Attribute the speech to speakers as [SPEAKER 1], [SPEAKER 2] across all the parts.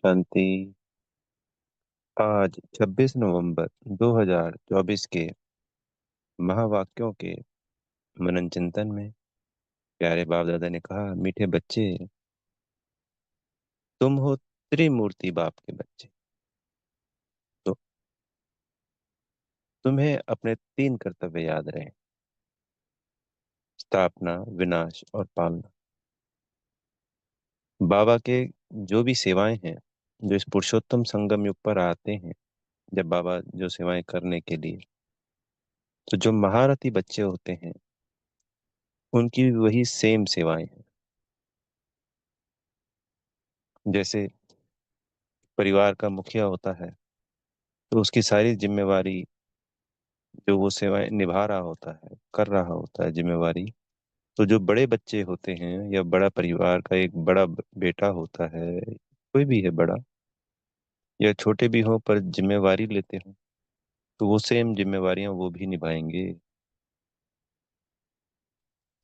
[SPEAKER 1] शांति। आज 26 नवंबर 2024 के महावाक्यों के मनन चिंतन में प्यारे बाप दादा ने कहा, मीठे बच्चे, तुम हो त्रिमूर्ति बाप के बच्चे। तो तुम्हें अपने तीन कर्तव्य याद रहे: स्थापना, विनाश और पालना। बाबा के जो भी सेवाएं हैं, जो इस पुरुषोत्तम संगम युग पर आते हैं, जब बाबा जो सेवाएं करने के लिए, तो जो महारथी बच्चे होते हैं उनकी भी वही सेम सेवाएं हैं। जैसे परिवार का मुखिया होता है तो उसकी सारी जिम्मेवारी, जो वो सेवाएं निभा रहा होता है, कर रहा होता है जिम्मेवारी, तो जो बड़े बच्चे होते हैं या बड़ा परिवार का एक बड़ा बेटा होता है, कोई भी है बड़ा या छोटे भी हो पर जिम्मेवारी लेते हो, तो वो सेम जिम्मेवारियां वो भी निभाएंगे।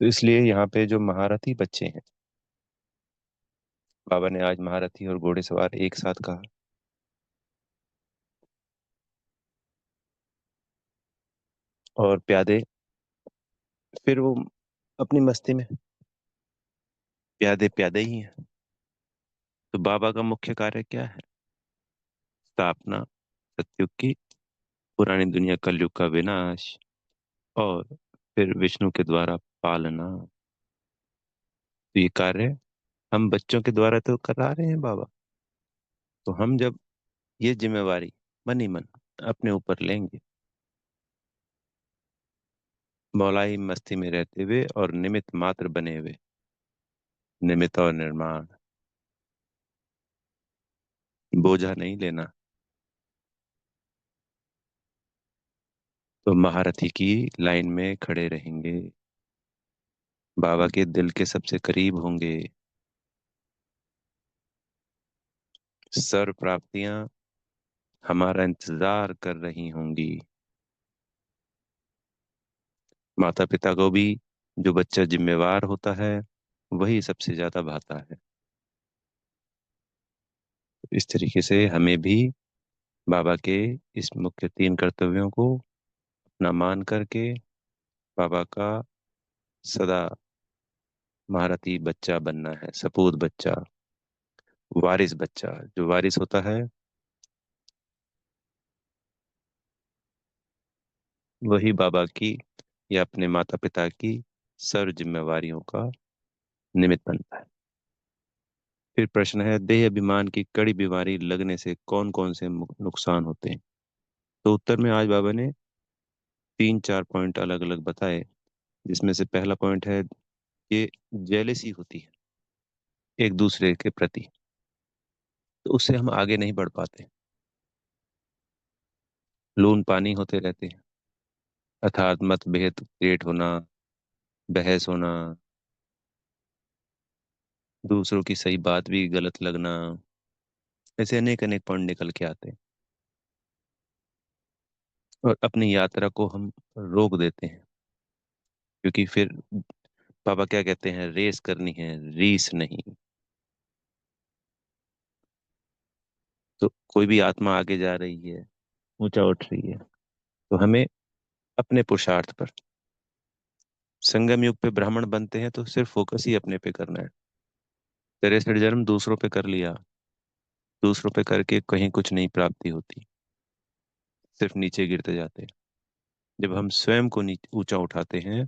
[SPEAKER 1] तो इसलिए यहाँ पे जो महारथी बच्चे हैं, बाबा ने आज महारथी और घोड़ेसवार एक साथ कहा, और प्यादे फिर वो अपनी मस्ती में प्यादे प्यादे ही हैं। तो बाबा का मुख्य कार्य क्या है? स्थापना, सतयुग की पुरानी दुनिया कलयुग का विनाश, और फिर विष्णु के द्वारा पालना। तो ये कार्य हम बच्चों के द्वारा तो करा रहे हैं बाबा। तो हम जब ये जिम्मेवारी मन ही मन अपने ऊपर लेंगे, मौलाई मस्ती में रहते हुए और निमित्त मात्र बने हुए, निमित्त और निर्माण, बोझा नहीं लेना, तो महारथी की लाइन में खड़े रहेंगे, बाबा के दिल के सबसे करीब होंगे, सर्व प्राप्तियां हमारा इंतजार कर रही होंगी। माता पिता को भी जो बच्चा जिम्मेवार होता है वही सबसे ज्यादा भाता है। इस तरीके से हमें भी बाबा के इस मुख्य तीन कर्तव्यों को अपना मान करके बाबा का सदा महारथी बच्चा बनना है, सपूत बच्चा, वारिस बच्चा। जो वारिस होता है वही बाबा की या अपने माता पिता की सर्व जिम्मेवारियों का निमित्त बनता है। फिर प्रश्न है, देह अभिमान की कड़ी बीमारी लगने से कौन कौन से नुकसान होते हैं? तो उत्तर में आज बाबा ने तीन चार पॉइंट अलग अलग बताए, जिसमें से पहला पॉइंट है कि जेलेसी होती है एक दूसरे के प्रति, तो उससे हम आगे नहीं बढ़ पाते, लून पानी होते रहते हैं, अर्थात मतभेद क्रिएट होना, बहस होना, दूसरों की सही बात भी गलत लगना, ऐसे अनेक अनेक पॉइंट निकल के आते हैं, और अपनी यात्रा को हम रोक देते हैं। क्योंकि फिर पापा क्या कहते हैं, रेस करनी है, रीस नहीं। तो कोई भी आत्मा आगे जा रही है, ऊंचा उठ रही है, तो हमें अपने पुरुषार्थ पर, संगम युग पे ब्राह्मण बनते हैं तो सिर्फ फोकस ही अपने पे करना है। 63 जन्म दूसरों पे कर लिया, दूसरों पे करके कहीं कुछ नहीं प्राप्ति होती, सिर्फ नीचे गिरते जाते हैं। जब हम स्वयं को ऊंचा उठाते हैं,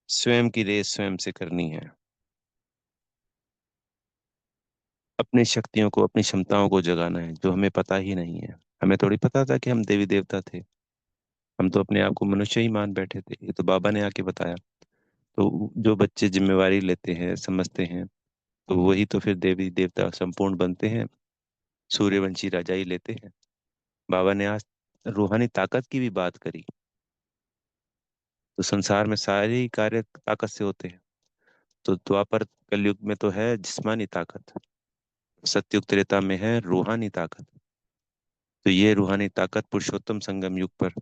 [SPEAKER 1] स्वयं की रेस स्वयं से करनी है, अपनी शक्तियों को, अपनी क्षमताओं को जगाना है, जो हमें पता ही नहीं है। हमें थोड़ी पता था कि हम देवी देवता थे, हम तो अपने आप को मनुष्य ही मान बैठे थे। ये तो बाबा ने आके बताया। तो जो बच्चे जिम्मेवारी लेते हैं, समझते हैं, तो वही तो फिर देवी देवता संपूर्ण बनते हैं, सूर्यवंशी राजा ही लेते हैं। बाबा ने आज रूहानी ताकत की भी बात करी। तो संसार में सारे कार्य ताकत से होते हैं। तो द्वापर कलयुग में तो है जिस्मानी ताकत, सतयुग त्रेता में है रूहानी ताकत। तो ये रूहानी ताकत पुरुषोत्तम संगम युग पर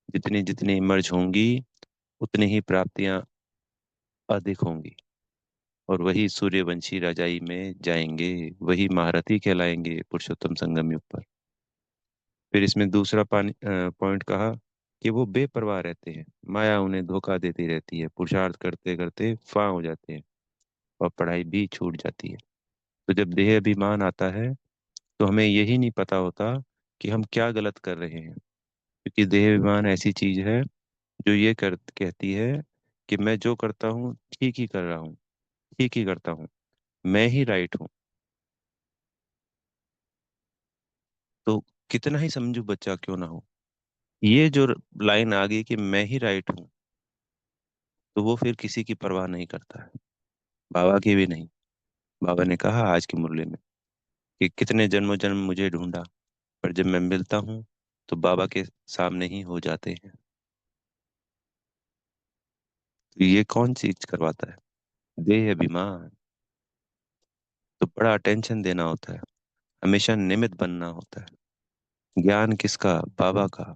[SPEAKER 1] जितनी जितनी इमर्ज होंगी, उतनी ही प्राप्तियां अधिक होंगी। और वही सूर्यवंशी रजाई में जाएंगे, वही महारथी कहलाएंगे पुरुषोत्तम संगम युग पर। फिर इसमें दूसरा पॉइंट कहा कि वो बेपरवाह रहते हैं, माया उन्हें धोखा देती रहती है, पुरुषार्थ करते करते फां हो जाते हैं और पढ़ाई भी छूट जाती है। तो जब देह अभिमान आता है तो हमें यही नहीं पता होता कि हम क्या गलत कर रहे हैं, क्योंकि देह अभिमान ऐसी चीज है जो ये कहती है कि मैं जो करता हूँ ठीक ही कर रहा हूँ, ठीक ही करता हूँ, मैं ही राइट हूँ। तो कितना ही समझू बच्चा क्यों ना हो, ये जो लाइन आ गई कि मैं ही राइट हूँ, तो वो फिर किसी की परवाह नहीं करता है, बाबा की भी नहीं। बाबा ने कहा आज की मुरली में कि कितने जन्मों जन्म मुझे ढूंढा, पर जब मैं मिलता हूँ तो बाबा के सामने ही हो जाते हैं। तो ये कौन चीज करवाता है? देह अभिमान। तो बड़ा अटेंशन देना होता है, हमेशा निमित्त बनना होता है। ज्ञान किसका? बाबा का।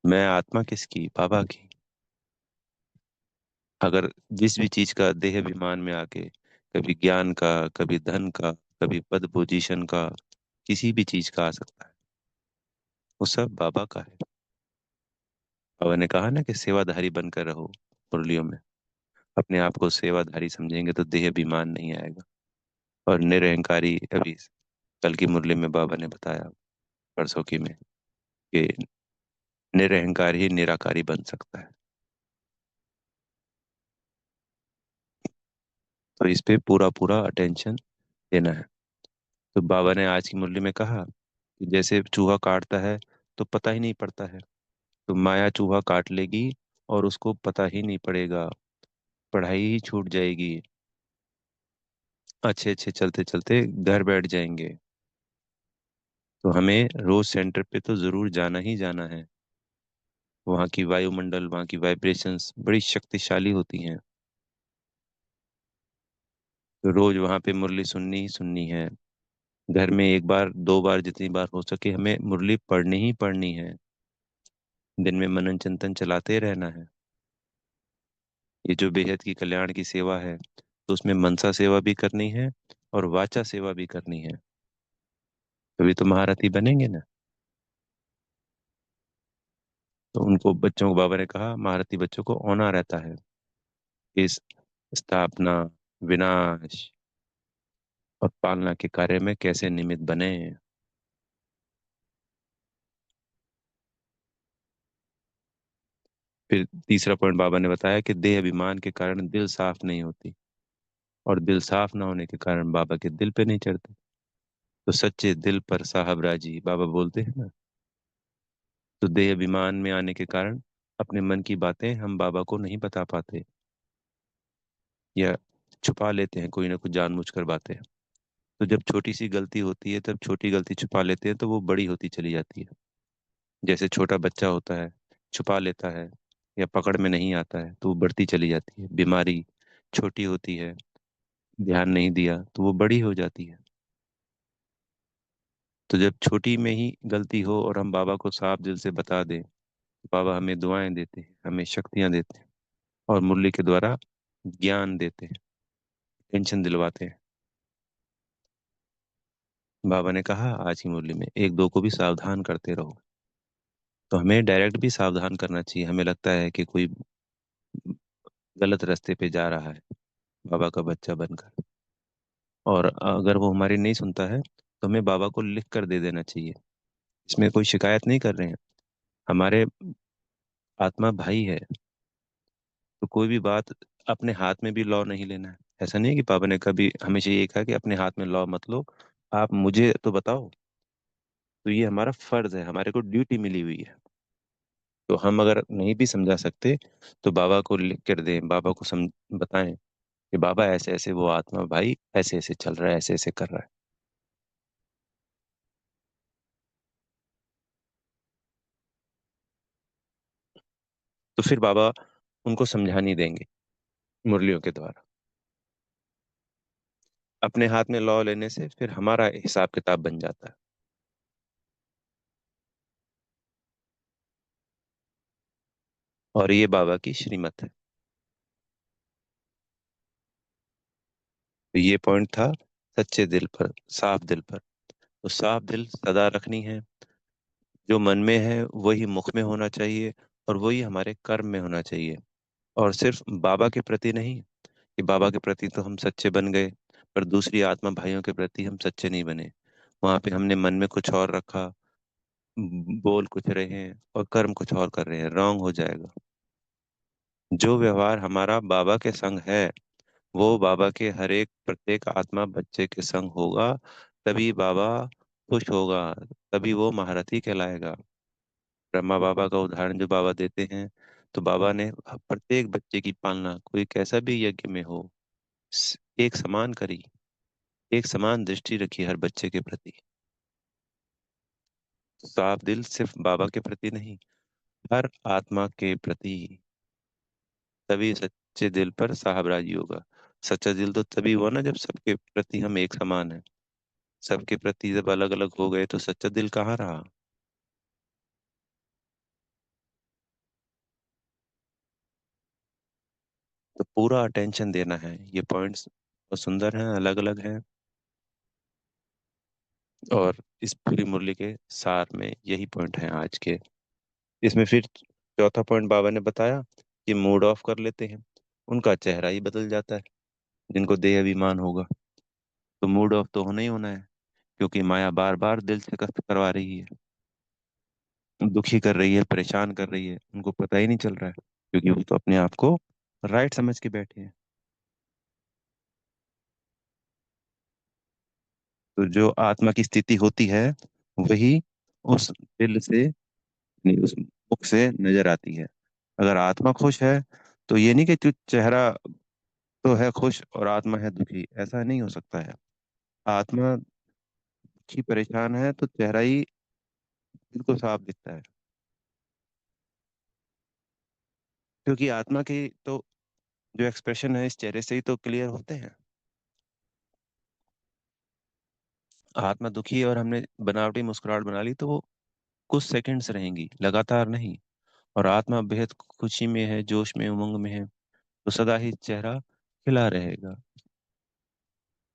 [SPEAKER 1] मैं आत्मा किसकी? बाबा की। अगर जिस भी चीज का देह अभिमान में आके, कभी ज्ञान का, कभी धन का, कभी पद पोजीशन का, किसी भी चीज का आ सकता है, वो सब बाबा का है। बाबा ने कहा ना कि सेवाधारी बनकर रहो मुरलियों में। अपने आप को सेवाधारी समझेंगे तो देह अभिमान नहीं आएगा। और निरहंकारी, अभी कल की मुरली में बाबा ने बताया, परसों की में, कि निरहंकार ही निराकारी बन सकता है। तो इस पे पूरा पूरा अटेंशन देना है। तो बाबा ने आज की मुरली में कहा कि जैसे चूहा काटता है तो पता ही नहीं पड़ता है, तो माया चूहा काट लेगी और उसको पता ही नहीं पड़ेगा, पढ़ाई ही छूट जाएगी, अच्छे अच्छे चलते चलते घर बैठ जाएंगे। तो हमें रोज सेंटर पे तो जरूर जाना ही जाना है। वहाँ की वायुमंडल, वहाँ की वाइब्रेशंस बड़ी शक्तिशाली होती हैं। तो रोज वहाँ पे मुरली सुननी ही सुननी है। घर में एक बार दो बार, जितनी बार हो सके हमें मुरली पढ़नी ही पढ़नी है। दिन में मनन चिंतन चलाते रहना है। ये जो बेहद की कल्याण की सेवा है, तो उसमें मनसा सेवा भी करनी है और वाचा सेवा भी करनी है। तभी तो महारथी बनेंगे ना। तो उनको बच्चों को बाबा ने कहा, महारथी बच्चों को होना रहता है इस स्थापना, विनाश और पालना के कार्य में कैसे निमित्त बने। फिर तीसरा पॉइंट बाबा ने बताया कि देह अभिमान के कारण दिल साफ नहीं होती, और दिल साफ ना होने के कारण बाबा के दिल पे नहीं चढ़ते। तो सच्चे दिल पर साहब राजी, बाबा बोलते हैं ना। तो देह अभिमान में आने के कारण अपने मन की बातें हम बाबा को नहीं बता पाते, या छुपा लेते हैं कोई ना कुछ जानबूझकर बातें। तो जब छोटी सी गलती होती है, तब छोटी गलती छुपा लेते हैं तो वो बड़ी होती चली जाती है। जैसे छोटा बच्चा होता है, छुपा लेता है या पकड़ में नहीं आता है तो वो बढ़ती चली जाती है। बीमारी छोटी होती है, ध्यान नहीं दिया तो वो बड़ी हो जाती है। तो जब छोटी में ही गलती हो और हम बाबा को साफ दिल से बता दें, तो बाबा हमें दुआएं देते हैं, हमें शक्तियां देते हैं और मुरली के द्वारा ज्ञान देते हैं, टेंशन दिलवाते हैं। बाबा ने कहा आज की मुरली में, एक दो को भी सावधान करते रहो। तो हमें डायरेक्ट भी सावधान करना चाहिए। हमें लगता है कि कोई गलत रास्ते पे जा रहा है बाबा का बच्चा बनकर, और अगर वो हमारी नहीं सुनता है तो हमें बाबा को लिख कर दे देना चाहिए। इसमें कोई शिकायत नहीं कर रहे हैं, हमारे आत्मा भाई है। तो कोई भी बात अपने हाथ में भी लॉ नहीं लेना है। ऐसा नहीं है कि पापा ने कभी हमेशा ये कहा कि अपने हाथ में लॉ मत लो, आप मुझे तो बताओ। तो ये हमारा फर्ज है, हमारे को ड्यूटी मिली हुई है। तो हम अगर नहीं भी समझा सकते तो बाबा को लिख कर दें, बाबा को बताएं कि बाबा ऐसे ऐसे वो आत्मा भाई ऐसे ऐसे चल रहा है, ऐसे ऐसे कर रहा है। तो फिर बाबा उनको समझा नहीं देंगे मुरलियों के द्वारा। अपने हाथ में लॉ लेने से फिर हमारा हिसाब किताब बन जाता है। और ये बाबा की श्रीमत है। तो ये पॉइंट था सच्चे दिल पर, साफ दिल पर। तो साफ दिल सदा रखनी है। जो मन में है वही मुख में होना चाहिए, और वही हमारे कर्म में होना चाहिए। और सिर्फ बाबा के प्रति नहीं, कि बाबा के प्रति तो हम सच्चे बन गए, पर दूसरी आत्मा भाइयों के प्रति हम सच्चे नहीं बने। वहां पे हमने मन में कुछ और रखा, बोल कुछ रहे हैं और कर्म कुछ और कर रहे हैं, रॉन्ग हो जाएगा। जो व्यवहार हमारा बाबा के संग है, वो बाबा के हर एक प्रत्येक आत्मा बच्चे के संग होगा। तभी बाबा खुश होगा, तभी वो महारथी कहलाएगा। ब्रह्मा बाबा का उदाहरण जो बाबा देते हैं, तो बाबा ने प्रत्येक बच्चे की पालना, कोई कैसा भी यज्ञ में हो, एक समान करी, एक समान दृष्टि रखी हर बच्चे के प्रति। साफ दिल सिर्फ बाबा के प्रति नहीं, हर आत्मा के प्रति। तभी सच्चे दिल पर साहब राजी होगा। सच्चा दिल तो तभी हुआ ना जब सबके प्रति हम एक समान है। सबके प्रति जब अलग अलग हो गए तो सच्चा दिल कहाँ रहा। तो पूरा अटेंशन देना है। ये पॉइंट्स बहुत सुंदर हैं, अलग अलग हैं। और इस पूरी मुरली के सार में यही पॉइंट हैं आज के। इसमें फिर चौथा पॉइंट बाबा ने बताया कि मूड ऑफ कर लेते हैं, उनका चेहरा ही बदल जाता है। जिनको देह अभिमान होगा, तो मूड ऑफ तो होना ही होना है, क्योंकि माया बार बार दिल से कष्ट करवा रही है, दुखी कर रही है, परेशान कर रही है, उनको पता ही नहीं चल रहा है, क्योंकि वो तो अपने आप को राइट समझ के बैठे हैं। तो जो आत्मा की स्थिति होती है, वही उस दिल से, नहीं, उस मुख से नजर आती है। अगर आत्मा खुश है, तो ये नहीं कि तू चेहरा तो है खुश और आत्मा है दुखी, ऐसा नहीं हो सकता है। आत्मा दुखी परेशान है तो चेहरा ही बिल्कुल साफ दिखता है, क्योंकि आत्मा की तो जो एक्सप्रेशन है इस चेहरे से ही तो क्लियर होते हैं। आत्मा दुखी है और हमने बनावटी मुस्कुराहट बना ली, तो वो कुछ सेकंड्स रहेंगी, लगातार नहीं। और आत्मा बेहद खुशी में है, जोश में, उमंग में है, तो सदा ही चेहरा खिला रहेगा,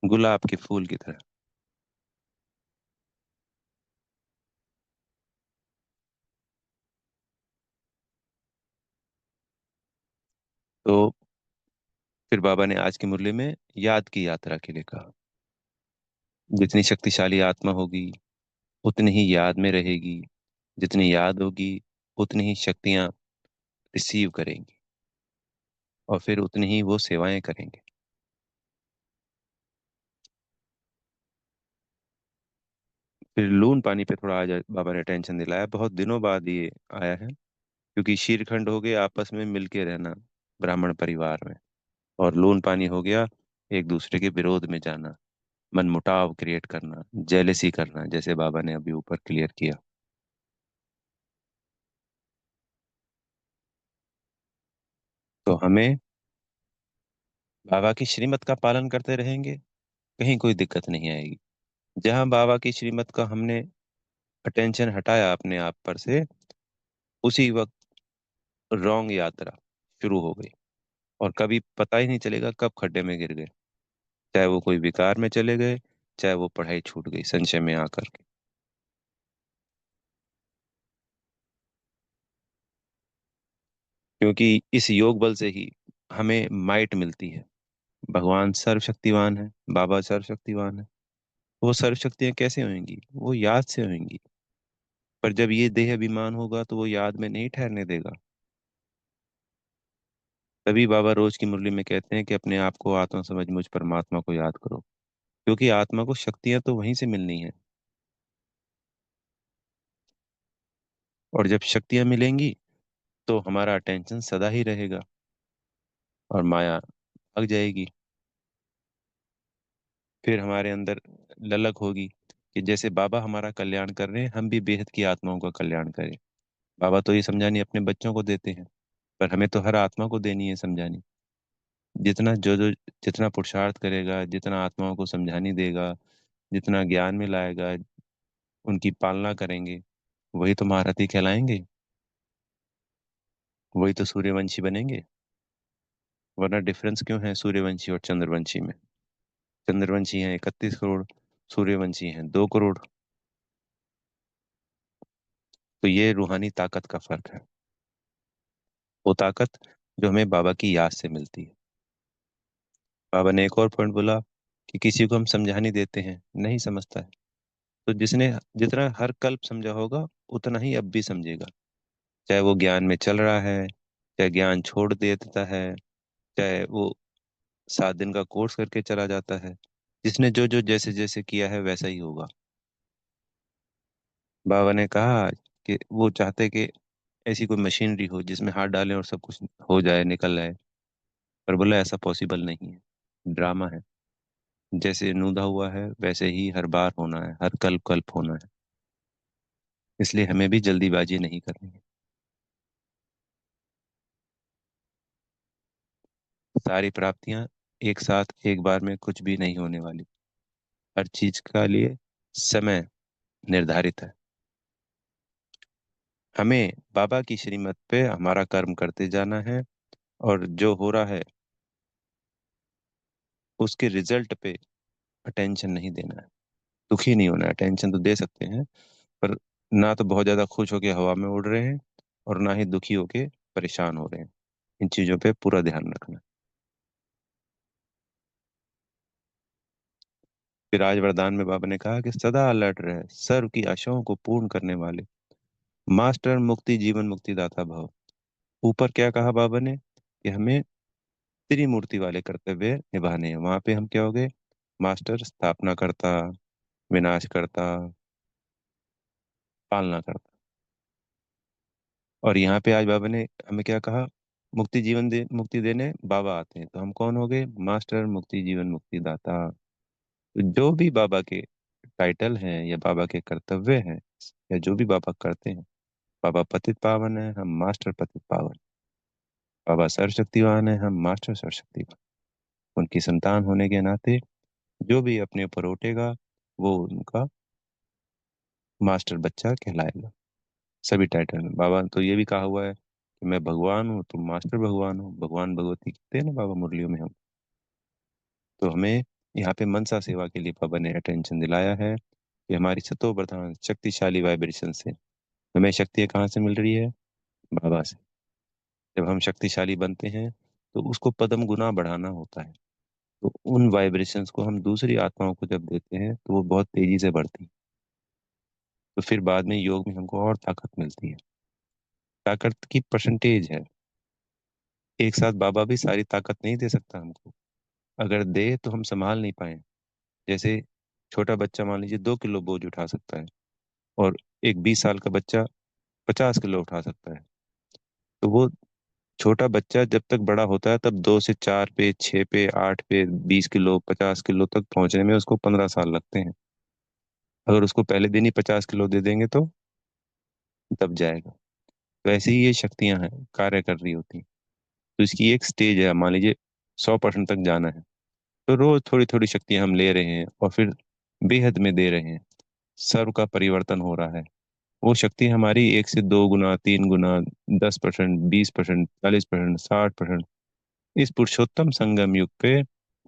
[SPEAKER 1] गुलाब के फूल की तरह। तो फिर बाबा ने आज की मुरली में याद की यात्रा के लिए कहा। जितनी शक्तिशाली आत्मा होगी, उतनी ही याद में रहेगी। जितनी याद होगी, उतनी ही शक्तियां रिसीव करेंगी, और फिर उतनी ही वो सेवाएं करेंगे। फिर लून पानी पे थोड़ा आज बाबा ने टेंशन दिलाया, बहुत दिनों बाद ये आया है। क्योंकि शीरखंड हो गए आपस में मिलके रहना, ब्राह्मण परिवार में, और लून पानी हो गया एक दूसरे के विरोध में जाना, मनमुटाव क्रिएट करना, जेलेसी करना, जैसे बाबा ने अभी ऊपर क्लियर किया। तो हमें बाबा की श्रीमत का पालन करते रहेंगे, कहीं कोई दिक्कत नहीं आएगी। जहां बाबा की श्रीमत का हमने अटेंशन हटाया अपने आप पर से, उसी वक्त रॉन्ग यात्रा शुरू हो गई, और कभी पता ही नहीं चलेगा कब खड्डे में गिर गए। चाहे वो कोई विकार में चले गए, चाहे वो पढ़ाई छूट गई संशय में आकर के। क्योंकि इस योग बल से ही हमें माइट मिलती है। भगवान सर्वशक्तिवान है, बाबा सर्वशक्तिवान है। वो सर्व शक्तियाँ कैसे होंगी? वो याद से होंगी। पर जब ये देह अभिमान होगा तो वो याद में नहीं ठहरने देगा। तभी बाबा रोज की मुरली में कहते हैं कि अपने आप को आत्मा समझ मुझ परमात्मा को याद करो, क्योंकि आत्मा को शक्तियां तो वहीं से मिलनी है। और जब शक्तियां मिलेंगी, तो हमारा अटेंशन सदा ही रहेगा, और माया भाग जाएगी। फिर हमारे अंदर ललक होगी कि जैसे बाबा हमारा कल्याण कर रहे हैं, हम भी बेहद की आत्माओं का कल्याण करें। बाबा तो ये समझानी अपने बच्चों को देते हैं, पर हमें तो हर आत्मा को देनी है समझानी। जितना जो जो जितना पुरुषार्थ करेगा, जितना आत्माओं को समझानी देगा, जितना ज्ञान में लाएगा, उनकी पालना करेंगे, वही तो महारथी कहलाएंगे, वही तो सूर्यवंशी बनेंगे। वरना डिफरेंस क्यों है सूर्यवंशी और चंद्रवंशी में? चंद्रवंशी हैं 31 करोड़, सूर्यवंशी हैं 2 करोड़। तो ये रूहानी ताकत का फर्क है। वो ताकत जो हमें बाबा की याद से मिलती है। बाबा ने एक और पॉइंट बोला कि किसी को हम समझा नहीं देते हैं, नहीं समझता है, तो जिसने जितना हर कल्प समझा होगा उतना ही अब भी समझेगा। चाहे वो ज्ञान में चल रहा है, चाहे ज्ञान छोड़ देता है, चाहे वो 7 दिन का कोर्स करके चला जाता है, जिसने जो जो जैसे जैसे किया है वैसा ही होगा। बाबा ने कहा कि वो चाहते कि ऐसी कोई मशीनरी हो जिसमें हाथ डालें और सब कुछ हो जाए, निकल जाए। पर बोला ऐसा पॉसिबल नहीं है, ड्रामा है। जैसे नूदा हुआ है वैसे ही हर बार होना है, हर कल्प कल्प होना है। इसलिए हमें भी जल्दीबाजी नहीं करनी है। सारी प्राप्तियां एक साथ एक बार में कुछ भी नहीं होने वाली। हर चीज का लिए समय निर्धारित है। हमें बाबा की श्रीमत पे हमारा कर्म करते जाना है, और जो हो रहा है उसके रिजल्ट पे अटेंशन नहीं देना है। दुखी नहीं होना है, अटेंशन तो दे सकते हैं, पर ना तो बहुत ज्यादा खुश होके हवा में उड़ रहे हैं, और ना ही दुखी होके परेशान हो रहे हैं। इन चीजों पे पूरा ध्यान रखना। फिर आज वरदान में बाबा ने कहा कि सदा अलर्ट रहे, सर्व की आशाओं को पूर्ण करने वाले मास्टर मुक्ति जीवन मुक्ति दाता भव। ऊपर क्या कहा बाबा ने कि हमें त्रिमूर्ति वाले कर्तव्य निभाने हैं। वहां पे हम क्या हो गए? मास्टर स्थापना करता, विनाश करता, पालना करता। और यहाँ पे आज बाबा ने हमें क्या कहा? मुक्ति देने बाबा आते हैं, तो हम कौन हो गए? मास्टर मुक्ति जीवन मुक्ति दाता। तो जो भी बाबा के टाइटल हैं या बाबा के कर्तव्य हैं, या जो भी बाबा करते हैं, बाबा पतित पावन है, हम मास्टर पतित पावन। बाबा सर्वशक्तिवान है, हम मास्टर सर्वशक्तिवान। उनकी संतान होने के नाते जो भी अपने ऊपर उठेगा वो उनका मास्टर बच्चा कहलाएगा। सभी टाइटल में बाबा ने तो ये भी कहा हुआ है कि मैं भगवान हूँ, तुम मास्टर भगवान हो। भगवान भगवती कहते हैं ना बाबा मुरलियों में हम। तो हमें यहाँ पे मनसा सेवा के लिए बाबा ने अटेंशन दिलाया है कि हमारी सतो प्रधान शक्तिशाली वाइब्रेशन से हमें शक्ति कहाँ से मिल रही है? बाबा से। जब हम शक्तिशाली बनते हैं तो उसको पदम गुना बढ़ाना होता है। तो उन वाइब्रेशंस को हम दूसरी आत्माओं को जब देते हैं तो वो बहुत तेजी से बढ़ती है। तो फिर बाद में योग में हमको और ताकत मिलती है। ताकत की परसेंटेज है। एक साथ बाबा भी सारी ताकत नहीं दे सकता हमको। अगर दे तो हम संभाल नहीं पाए। जैसे छोटा बच्चा मान लीजिए 2 किलो बोझ उठा सकता है, और एक 20 साल का बच्चा 50 किलो उठा सकता है। तो वो छोटा बच्चा जब तक बड़ा होता है तब 2 से 4 पे, 6 पे, 8 पे, 20 किलो, 50 किलो तक पहुंचने में उसको 15 साल लगते हैं। अगर उसको पहले दिन ही 50 किलो दे देंगे तो दब जाएगा। वैसे ही ये शक्तियां हैं, कार्य कर रही होती हैं। तो इसकी एक स्टेज है, मान लीजिए 100% तक जाना है, तो रोज थोड़ी थोड़ी शक्तियां हम ले रहे हैं और फिर बेहद में दे रहे हैं। सर्व का परिवर्तन हो रहा है। वो शक्ति हमारी 1 से 2 गुना, 3 गुना, 10%, 20%, 40%, 60%, इस पुरुषोत्तम संगम युग पे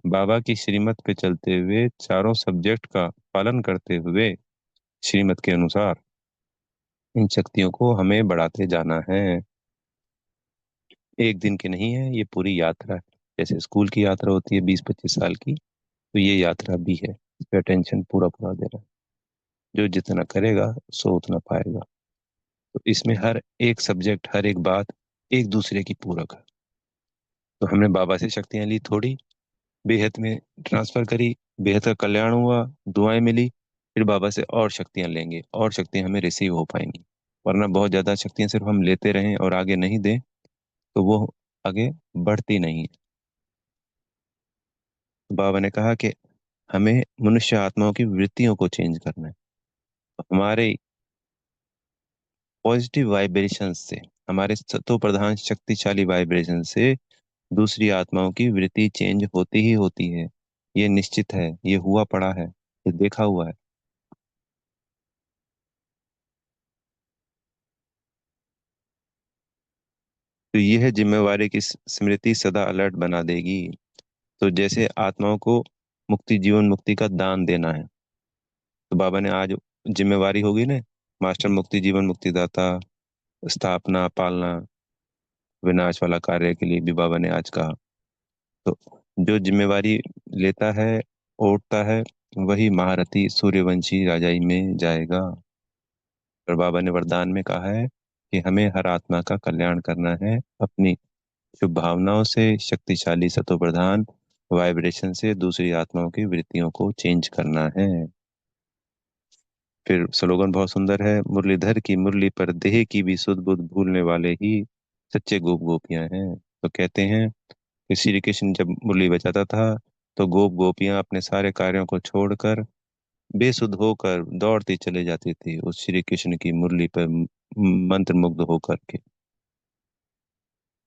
[SPEAKER 1] बाबा की श्रीमत पे चलते हुए चारों सब्जेक्ट का पालन करते हुए श्रीमत के अनुसार इन शक्तियों को हमें बढ़ाते जाना है। एक दिन की नहीं है, ये पूरी यात्रा है। जैसे स्कूल की यात्रा होती है 20-25 साल की, तो ये यात्रा भी है। इस पे अटेंशन पूरा पूरा देना है। जो जितना करेगा सो उतना पाएगा। तो इसमें हर एक सब्जेक्ट, हर एक बात एक दूसरे की पूरक है। तो हमने बाबा से शक्तियां ली थोड़ी, बेहद में ट्रांसफर करी, बेहद का कल्याण हुआ, दुआएं मिली, फिर बाबा से और शक्तियां लेंगे, और शक्तियां हमें रिसीव हो पाएंगी। वरना बहुत ज्यादा शक्तियां सिर्फ हम लेते रहें और आगे नहीं दें तो वो आगे बढ़ती नहीं है। तो बाबा ने कहा कि हमें मनुष्य आत्माओं की वृत्तियों को चेंज करना है। हमारे पॉजिटिव वाइब्रेशन से, हमारे सतो प्रधान शक्तिशाली वाइब्रेशन से दूसरी आत्माओं की वृत्ति चेंज होती ही होती है। ये निश्चित है, ये हुआ पड़ा है, ये देखा हुआ है। तो ये है जिम्मेवारी की स्मृति सदा अलर्ट बना देगी। तो जैसे आत्माओं को मुक्ति, जीवन मुक्ति का दान देना है। तो बाबा ने आज जिम्मेवारी होगी ना, मास्टर मुक्ति जीवन मुक्ति दाता, स्थापना पालना विनाश वाला कार्य के लिए भी बाबा ने आज कहा। तो जो जिम्मेवारी लेता है, ओटता है, वही महारथी सूर्यवंशी राजाई में जाएगा। और बाबा ने वरदान में कहा है कि हमें हर आत्मा का कल्याण करना है, अपनी शुभ भावनाओं से, शक्तिशाली सतो प्रधान वाइब्रेशन से दूसरी आत्माओं की वृत्तियों को चेंज करना है। फिर स्लोगन बहुत सुंदर है, मुरलीधर की मुरली पर देह की भी सुध बुध भूलने वाले ही सच्चे गोप गोपियां हैं। तो कहते हैं कि श्री कृष्ण जब मुरली बजाता था तो गोप गोपियां अपने सारे कार्यों को छोड़कर बेसुध होकर दौड़ती चले जाती थी उस श्री कृष्ण की मुरली पर मंत्र मुग्ध होकर के।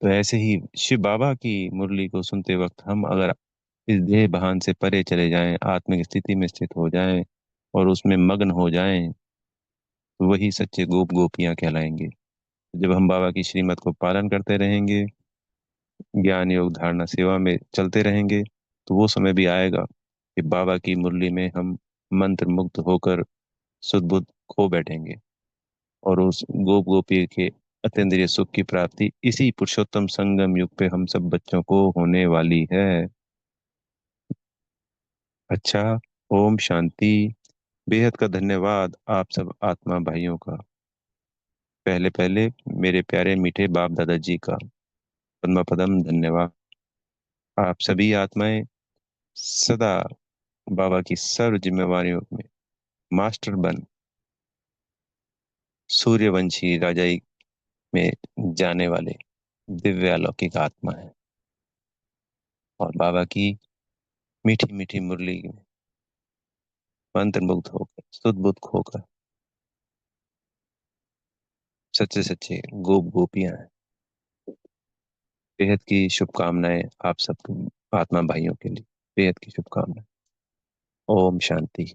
[SPEAKER 1] तो ऐसे ही शिव बाबा की मुरली को सुनते वक्त हम अगर इस देह भान से परे चले जाएं, आत्मिक स्थिति में स्थित हो जाएं और उसमें मग्न हो जाएं, तो वही सच्चे गोप गोपियां कहलाएंगे। जब हम बाबा की श्रीमत को पालन करते रहेंगे, ज्ञान योग धारणा सेवा में चलते रहेंगे, तो वो समय भी आएगा कि बाबा की मुरली में हम मंत्र मुग्ध होकर सुध बुध खो बैठेंगे। और उस गोप गोपी के अतीन्द्रिय सुख की प्राप्ति इसी पुरुषोत्तम संगम युग पे हम सब बच्चों को होने वाली है। अच्छा, ओम शांति। बेहद का धन्यवाद आप सब आत्मा भाइयों का। पहले पहले मेरे प्यारे मीठे बाप दादाजी का पद्म पदम धन्यवाद। आप सभी आत्माएं सदा बाबा की सर्व जिम्मेवारियों में मास्टर बन सूर्यवंशी राजाई में जाने वाले दिव्य अलौकिक आत्मा है, और बाबा की मीठी मीठी मुरली में मंत्र मुग्ध होकर सुध बुध खोकर सच्चे सच्चे गोप गोपियां हैं। बेहद की शुभकामनाएं आप सब आत्मा भाइयों के लिए। बेहद की शुभकामनाएं। ओम शांति।